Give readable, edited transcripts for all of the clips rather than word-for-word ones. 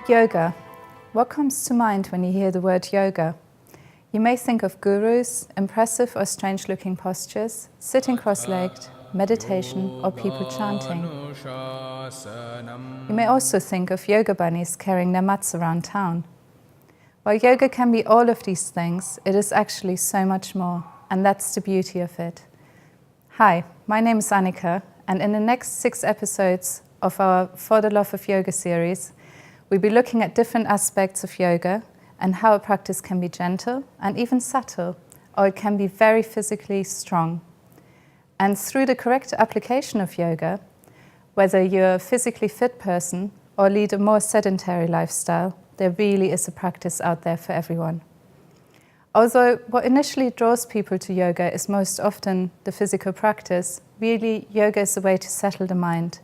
Yoga. What comes to mind when you hear the word yoga? You may think of gurus, impressive or strange-looking postures, sitting cross-legged, meditation, or people chanting. You may also think of yoga bunnies carrying their mats around town. While yoga can be all of these things, it is actually so much more, and that's the beauty of it. Hi, my name is Anika, and in the next 6 episodes of our For the Love of Yoga series, we'll be looking at different aspects of yoga and how a practice can be gentle and even subtle, or it can be very physically strong. And through the correct application of yoga, whether you're a physically fit person or lead a more sedentary lifestyle, there really is a practice out there for everyone. Although what initially draws people to yoga is most often the physical practice, really yoga is a way to settle the mind.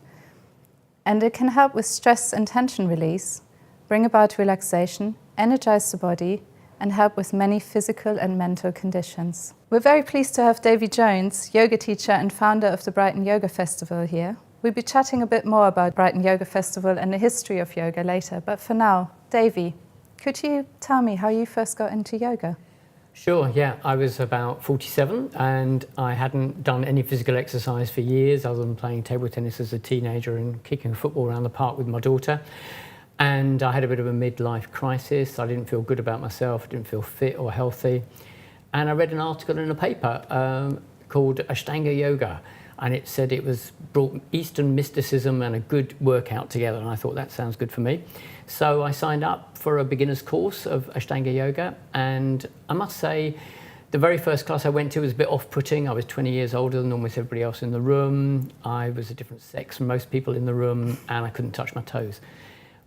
And it can help with stress and tension release, bring about relaxation, energize the body, and help with many physical and mental conditions. We're very pleased to have Davy Jones, yoga teacher and founder of the Brighton Yoga Festival here. We'll be chatting a bit more about Brighton Yoga Festival and the history of yoga later, but for now, Davy, could you tell me how you first got into yoga? Sure, yeah. I was about 47 and I hadn't done any physical exercise for years other than playing table tennis as a teenager and kicking a football around the park with my daughter. And I had a bit of a midlife crisis. I didn't feel good about myself, I didn't feel fit or healthy. And I read an article in a paper called Ashtanga Yoga, and it said it was brought Eastern mysticism and a good workout together, and I thought that sounds good for me. So I signed up for a beginner's course of Ashtanga Yoga, and I must say the very first class I went to was a bit off-putting. I was 20 years older than almost everybody else in the room. I was a different sex from most people in the room, and I couldn't touch my toes.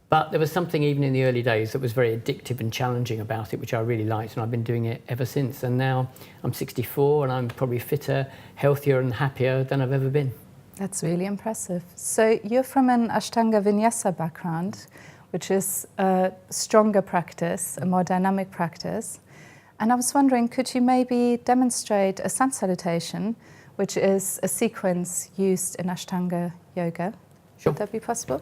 But there was something even in the early days that was very addictive and challenging about it, which I really liked, and I've been doing it ever since. And now I'm 64 and I'm probably fitter, healthier and happier than I've ever been. That's really impressive. So you're from an Ashtanga Vinyasa background, which is a stronger practice, a more dynamic practice. And I was wondering, could you maybe demonstrate a sun salutation, which is a sequence used in Ashtanga Yoga? Sure. Would that be possible?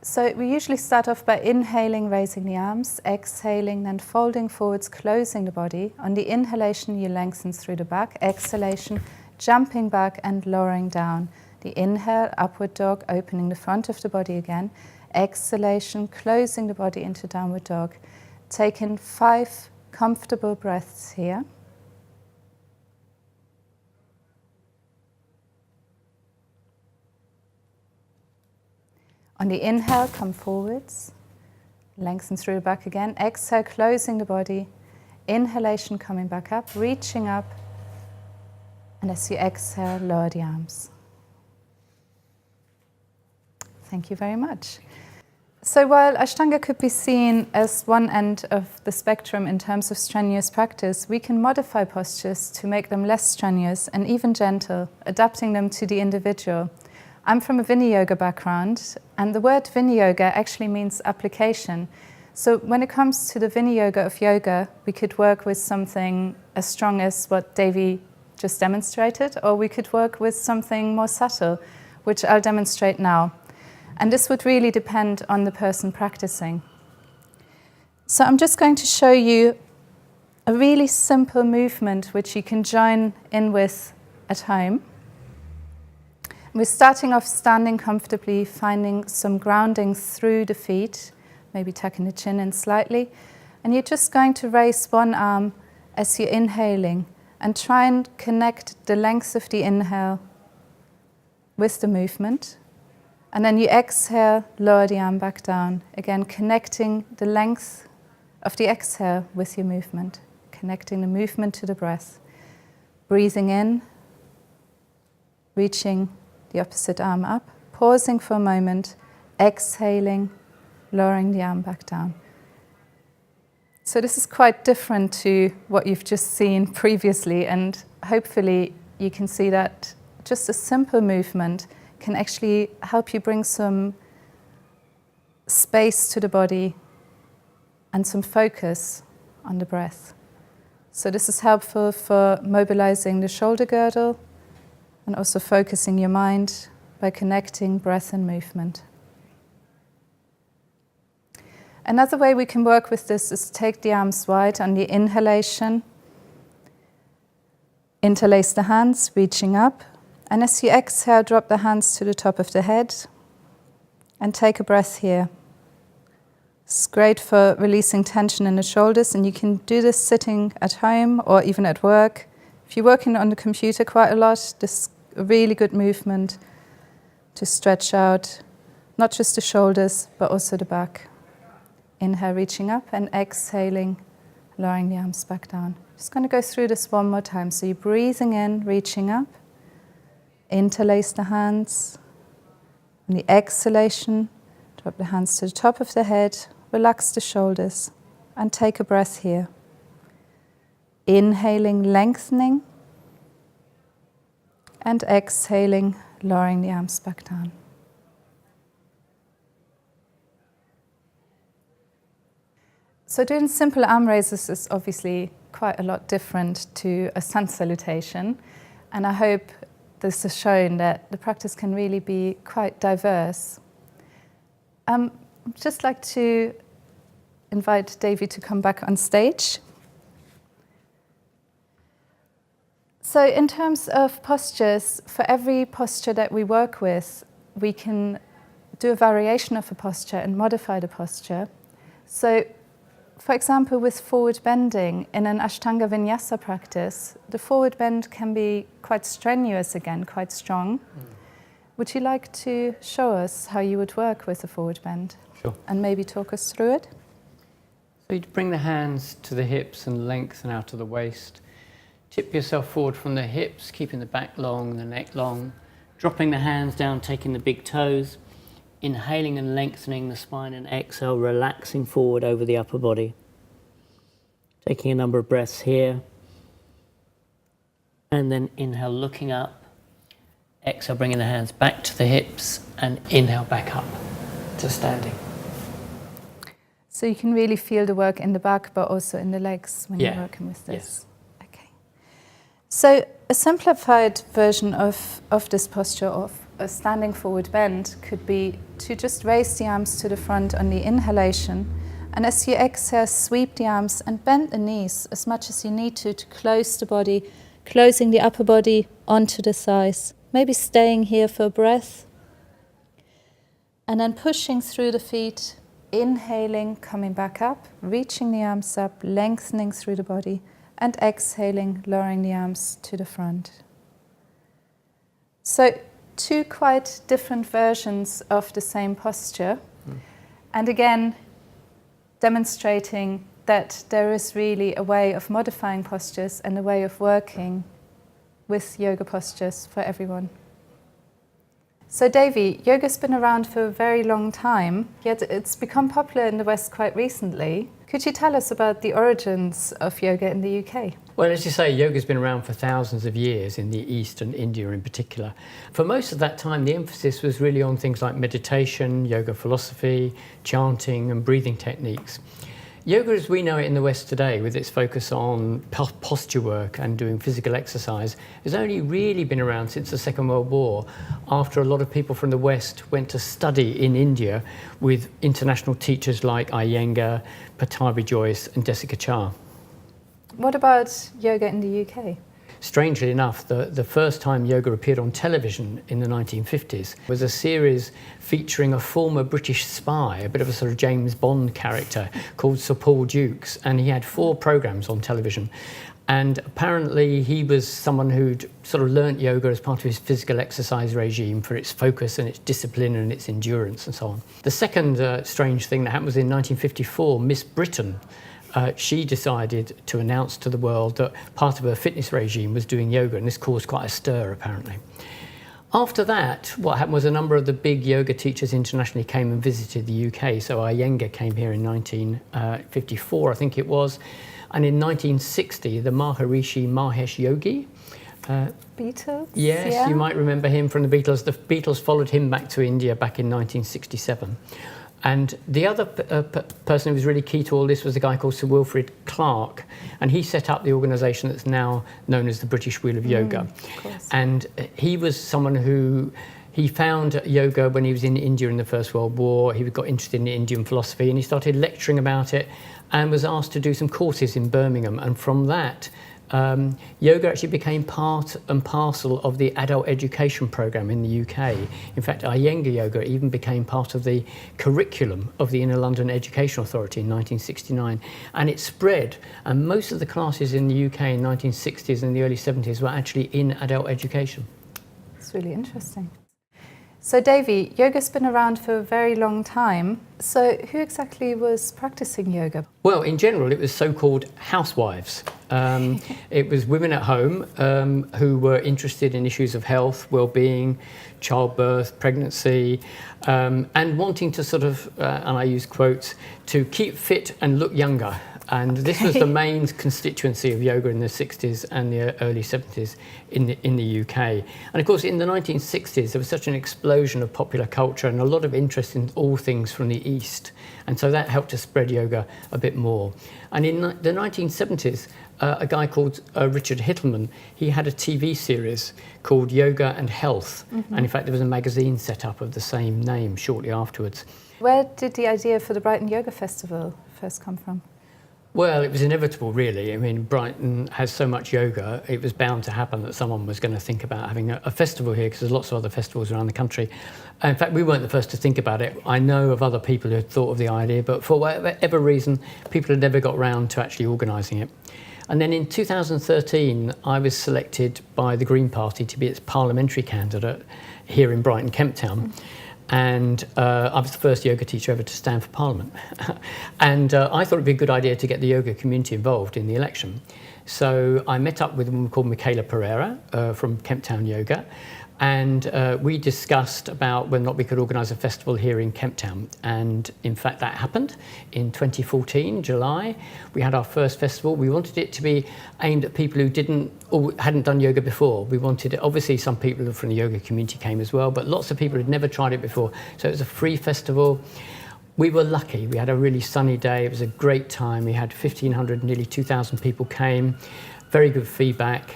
So we usually start off by inhaling, raising the arms, exhaling, then folding forwards, closing the body. On the inhalation, you lengthen through the back. Exhalation, jumping back and lowering down. The inhale, upward dog, opening the front of the body again. Exhalation, closing the body into downward dog. Take in 5 comfortable breaths here. On the inhale, come forwards, lengthen through the back again. Exhale, closing the body. Inhalation, coming back up, reaching up. And as you exhale, lower the arms. Thank you very much. So while Ashtanga could be seen as one end of the spectrum in terms of strenuous practice, we can modify postures to make them less strenuous and even gentle, adapting them to the individual. I'm from a Vini Yoga background, and the word Vini Yoga actually means application. So when it comes to the Vini Yoga of yoga, we could work with something as strong as what Davy just demonstrated, or we could work with something more subtle, which I'll demonstrate now. And this would really depend on the person practicing. So I'm just going to show you a really simple movement which you can join in with at home. We're starting off standing comfortably, finding some grounding through the feet, maybe tucking the chin in slightly. And you're just going to raise one arm as you're inhaling and try and connect the length of the inhale with the movement. And then you exhale, lower the arm back down. Again, connecting the length of the exhale with your movement, connecting the movement to the breath. Breathing in, reaching the opposite arm up, pausing for a moment, exhaling, lowering the arm back down. So this is quite different to what you've just seen previously, and hopefully you can see that just a simple movement can actually help you bring some space to the body and some focus on the breath. So this is helpful for mobilizing the shoulder girdle and also focusing your mind by connecting breath and movement. Another way we can work with this is take the arms wide on the inhalation. Interlace the hands, reaching up. And as you exhale, drop the hands to the top of the head. And take a breath here. It's great for releasing tension in the shoulders, and you can do this sitting at home or even at work. If you're working on the computer quite a lot, this is a really good movement to stretch out, not just the shoulders, but also the back. Inhale, reaching up, and exhaling, lowering the arms back down. Just going to go through this one more time. So you're breathing in, reaching up, interlace the hands. On the exhalation, drop the hands to the top of the head, relax the shoulders, and take a breath here. Inhaling, lengthening, and exhaling, lowering the arms back down. So doing simple arm raises is obviously quite a lot different to a sun salutation, and I hope this has shown that the practice can really be quite diverse. I'd just like to invite Davy to come back on stage. So in terms of postures, for every posture that we work with, we can do a variation of a posture and modify the posture. So, for example, with forward bending in an Ashtanga Vinyasa practice, the forward bend can be quite strenuous again, quite strong. Would you like to show us how you would work with a forward bend? Sure. And maybe talk us through it? So you'd bring the hands to the hips and lengthen out to the waist. Tip yourself forward from the hips, keeping the back long, the neck long. Dropping the hands down, taking the big toes. Inhaling and lengthening the spine, and exhale, relaxing forward over the upper body. Taking a number of breaths here. And then inhale, looking up. Exhale, bringing the hands back to the hips, and inhale back up to standing. So you can really feel the work in the back, but also in the legs when you're working with this. Yes. Okay. So a simplified version of this posture of a standing forward bend could be to just raise the arms to the front on the inhalation, and as you exhale, sweep the arms and bend the knees as much as you need to close the body, closing the upper body onto the thighs. Maybe staying here for a breath. And then pushing through the feet, inhaling, coming back up, reaching the arms up, lengthening through the body, and exhaling, lowering the arms to the front. So two quite different versions of the same posture. And again, demonstrating that there is really a way of modifying postures and a way of working with yoga postures for everyone. So Davy, yoga's been around for a very long time, yet it's become popular in the West quite recently. Could you tell us about the origins of yoga in the UK? Well, as you say, yoga's been around for thousands of years in the East and India in particular. For most of that time, the emphasis was really on things like meditation, yoga philosophy, chanting and breathing techniques. Yoga as we know it in the West today, with its focus on posture work and doing physical exercise, has only really been around since the Second World War, after a lot of people from the West went to study in India with international teachers like Iyengar, Pattabhi Jois and Jessica Char. What about yoga in the UK? Strangely enough, the first time yoga appeared on television in the 1950s was a series featuring a former British spy, a bit of a sort of James Bond character called Sir Paul Dukes, and he had 4 programs on television. And apparently he was someone who'd sort of learnt yoga as part of his physical exercise regime for its focus and its discipline and its endurance and so on. The second strange thing that happened was in 1954, Miss Britain, she decided to announce to the world that part of her fitness regime was doing yoga, and this caused quite a stir apparently. After that, what happened was a number of the big yoga teachers internationally came and visited the UK. So Iyengar came here in 1954, I think it was, and in 1960 the Maharishi Mahesh Yogi. Beatles? Yes, yeah. You might remember him from the Beatles. The Beatles followed him back to India back in 1967. And the other person who was really key to all this was a guy called Sir Wilfrid Clarke, and he set up the organisation that's now known as the British Wheel of Yoga. Of and he was someone who he found yoga when he was in India in the First World War. He got interested in Indian philosophy and he started lecturing about it and was asked to do some courses in Birmingham. And from that, yoga actually became part and parcel of the adult education programme in the UK. In fact, Iyengar yoga even became part of the curriculum of the Inner London Education Authority in 1969. And it spread, and most of the classes in the UK in the 1960s and the early 70s were actually in adult education. It's really interesting. So Davy, yoga's been around for a very long time. So who exactly was practicing yoga? Well, in general, it was so-called housewives. It was women at home who were interested in issues of health, well-being, childbirth, pregnancy, and wanting to sort of, and I use quotes, to keep fit and look younger. And this was the main constituency of yoga in the 60s and the early 70s in the UK. And of course, in the 1960s, there was such an explosion of popular culture and a lot of interest in all things from the East. And so that helped to spread yoga a bit more. And in the 1970s, a guy called Richard Hittleman, he had a TV series called Yoga and Health. Mm-hmm. And in fact, there was a magazine set up of the same name shortly afterwards. Where did the idea for the Brighton Yoga Festival first come from? Well, it was inevitable, really. I mean, Brighton has so much yoga, it was bound to happen that someone was going to think about having a festival here, because there's lots of other festivals around the country. In fact, we weren't the first to think about it. I know of other people who had thought of the idea, but for whatever reason, people had never got round to actually organising it. And then in 2013, I was selected by the Green Party to be its parliamentary candidate here in Brighton, Kemp Town. And I was the first yoga teacher ever to stand for Parliament. And I thought it'd be a good idea to get the yoga community involved in the election. So I met up with a woman called Michaela Pereira from Kemp Town Yoga, and we discussed about whether or not we could organise a festival here in Kemp Town. And in fact, that happened in 2014, July. We had our first festival. We wanted it to be aimed at people who hadn't done yoga before. We wanted it, obviously some people from the yoga community came as well, but lots of people had never tried it before. So it was a free festival. We were lucky. We had a really sunny day. It was a great time. We had 1,500, nearly 2,000 people came. Very good feedback.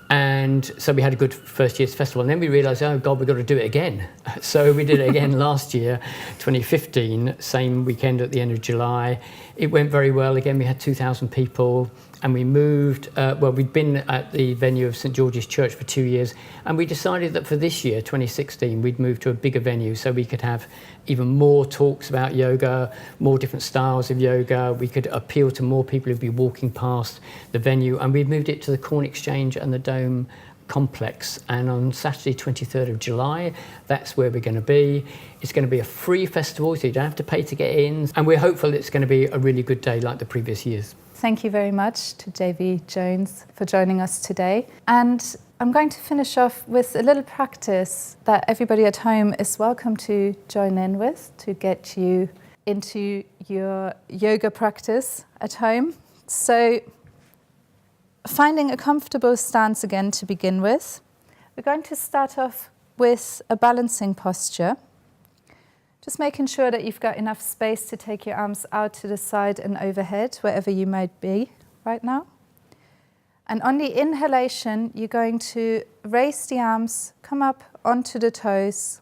And so we had a good first year's festival. And then we realised, oh God, we've got to do it again. So we did it again last year, 2015, same weekend at the end of July. It went very well. Again, we had 2,000 people. And we moved, we'd been at the venue of St George's Church for 2 years. And we decided that for this year, 2016, we'd move to a bigger venue so we could have even more talks about yoga, more different styles of yoga. We could appeal to more people who'd be walking past the venue. And we moved it to the Corn Exchange and the Dome complex. And on Saturday, 23rd of July, that's where we're going to be. It's going to be a free festival, so you don't have to pay to get in. And we're hopeful it's going to be a really good day like the previous years. Thank you very much to Davy Jones for joining us today. And I'm going to finish off with a little practice that everybody at home is welcome to join in with to get you into your yoga practice at home. So finding a comfortable stance again to begin with. We're going to start off with a balancing posture. Just making sure that you've got enough space to take your arms out to the side and overhead, wherever you might be right now. And on the inhalation, you're going to raise the arms, come up onto the toes,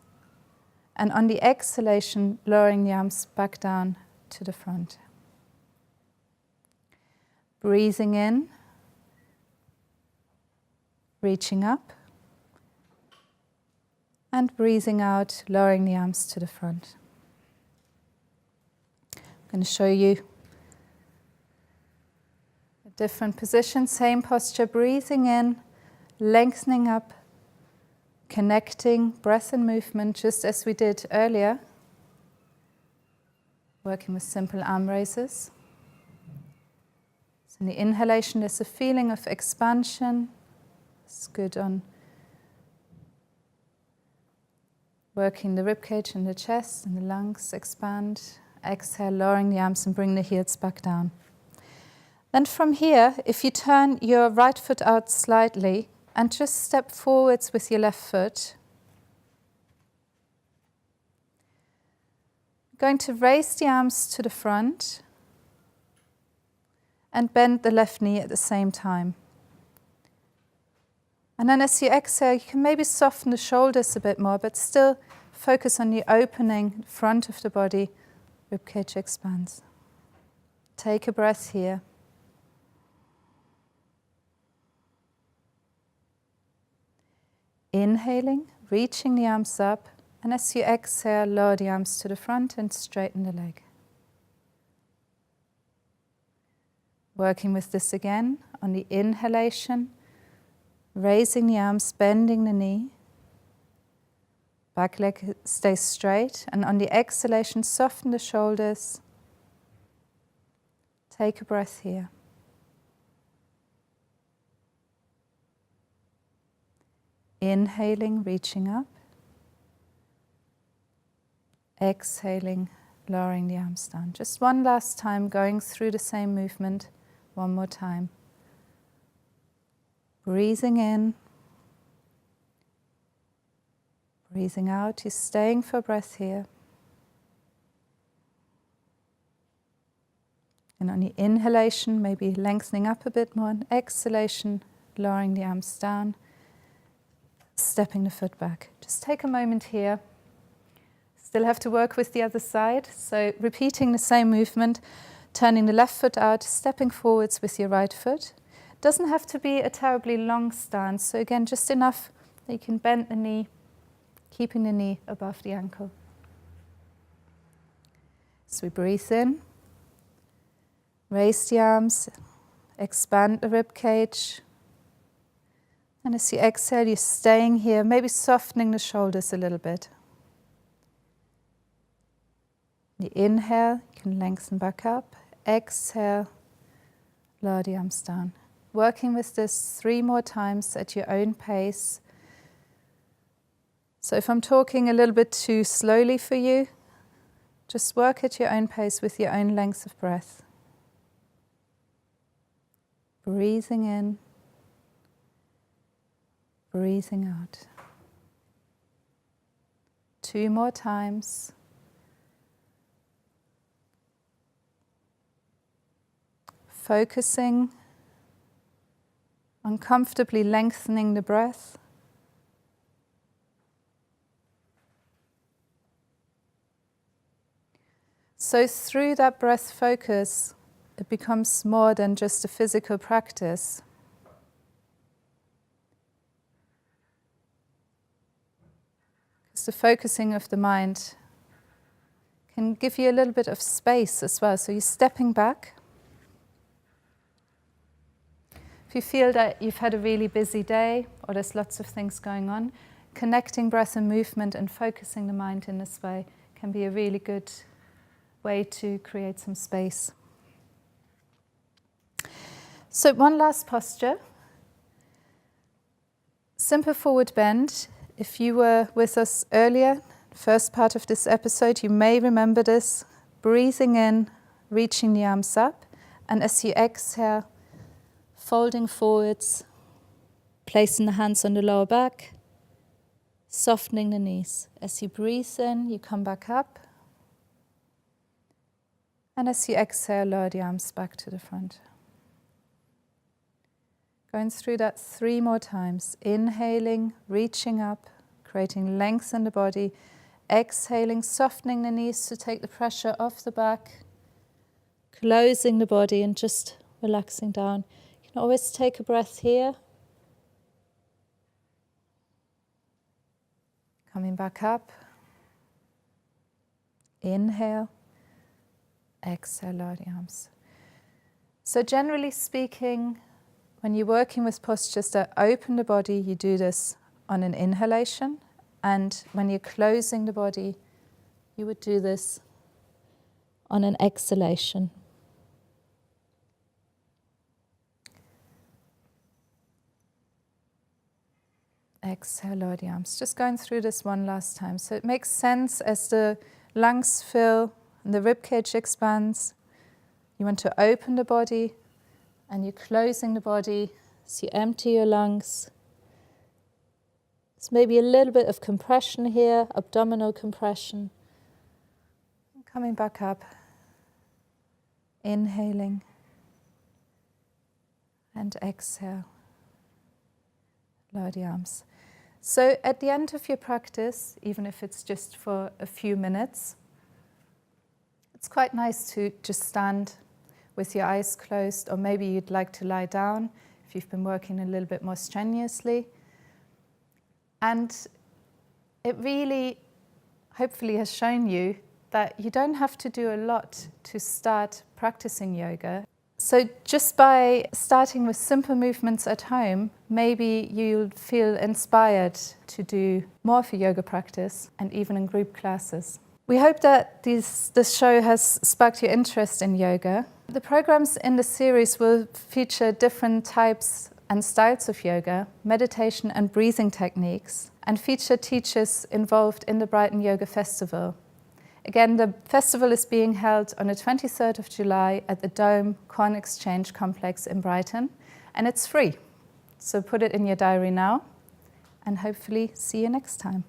and on the exhalation, lowering the arms back down to the front. Breathing in, reaching up. And breathing out, lowering the arms to the front. I'm going to show you a different position, same posture, breathing in, lengthening up, connecting breath and movement just as we did earlier. Working with simple arm raises. So in the inhalation, there's a feeling of expansion. It's good on working the ribcage and the chest and the lungs, expand. Exhale, lowering the arms and bring the heels back down. Then from here, if you turn your right foot out slightly and just step forwards with your left foot, Going to raise the arms to the front and bend the left knee at the same time. And then as you exhale, you can maybe soften the shoulders a bit more, but still focus on the opening front of the body. Ribcage expands. Take a breath here. Inhaling, reaching the arms up, and as you exhale, lower the arms to the front and straighten the leg. Working with this again on the inhalation, raising the arms, bending the knee. Back leg stays straight, and on the exhalation, soften the shoulders. Take a breath here. Inhaling, reaching up. Exhaling, lowering the arms down. Just one last time, going through the same movement. One more time. Breathing in. Breathing out. You're staying for breath here. And on the inhalation, maybe lengthening up a bit more. And exhalation, lowering the arms down. Stepping the foot back. Just take a moment here. Still have to work with the other side. So repeating the same movement, turning the left foot out, stepping forwards with your right foot. Doesn't have to be a terribly long stance. So again, just enough that you can bend the knee, keeping the knee above the ankle. So we breathe in, raise the arms, expand the rib cage. And as you exhale, you're staying here, maybe softening the shoulders a little bit. The inhale, you can lengthen back up. Exhale, lower the arms down. Working with this 3 more times at your own pace. So if I'm talking a little bit too slowly for you, just work at your own pace with your own length of breath. Breathing in. Breathing out. 2 more times. Focusing on comfortably lengthening the breath. So through that breath focus, it becomes more than just a physical practice. Because the focusing of the mind can give you a little bit of space as well. So you're stepping back. If you feel that you've had a really busy day or there's lots of things going on, connecting breath and movement and focusing the mind in this way can be a really good way to create some space. So one last posture. Simple forward bend. If you were with us earlier, first part of this episode, you may remember this. Breathing in, reaching the arms up, and as you exhale, folding forwards, placing the hands on the lower back, softening the knees. As you breathe in, you come back up. And as you exhale, lower the arms back to the front. Going through that 3 more times. Inhaling, reaching up, creating length in the body. Exhaling, softening the knees to take the pressure off the back. Closing the body and just relaxing down. You can always take a breath here. Coming back up. Inhale. Exhale, lower the arms. So generally speaking, when you're working with postures that open the body, you do this on an inhalation. And when you're closing the body, you would do this on an exhalation. Exhale, lower the arms. Just going through this one last time. So it makes sense as the lungs fill and the ribcage expands. You want to open the body and you're closing the body as you empty your lungs. There's maybe a little bit of compression here, abdominal compression. Coming back up, inhaling and exhale. Lower the arms. So at the end of your practice, even if it's just for a few minutes, it's quite nice to just stand with your eyes closed, or maybe you'd like to lie down if you've been working a little bit more strenuously. And it really, hopefully, has shown you that you don't have to do a lot to start practicing yoga. So just by starting with simple movements at home, maybe you'll feel inspired to do more of a yoga practice, and even in group classes. We hope that this show has sparked your interest in yoga. The programs in the series will feature different types and styles of yoga, meditation and breathing techniques, and feature teachers involved in the Brighton Yoga Festival. Again, the festival is being held on the 23rd of July at the Dome Corn Exchange Complex in Brighton, and it's free. So put it in your diary now, and hopefully see you next time.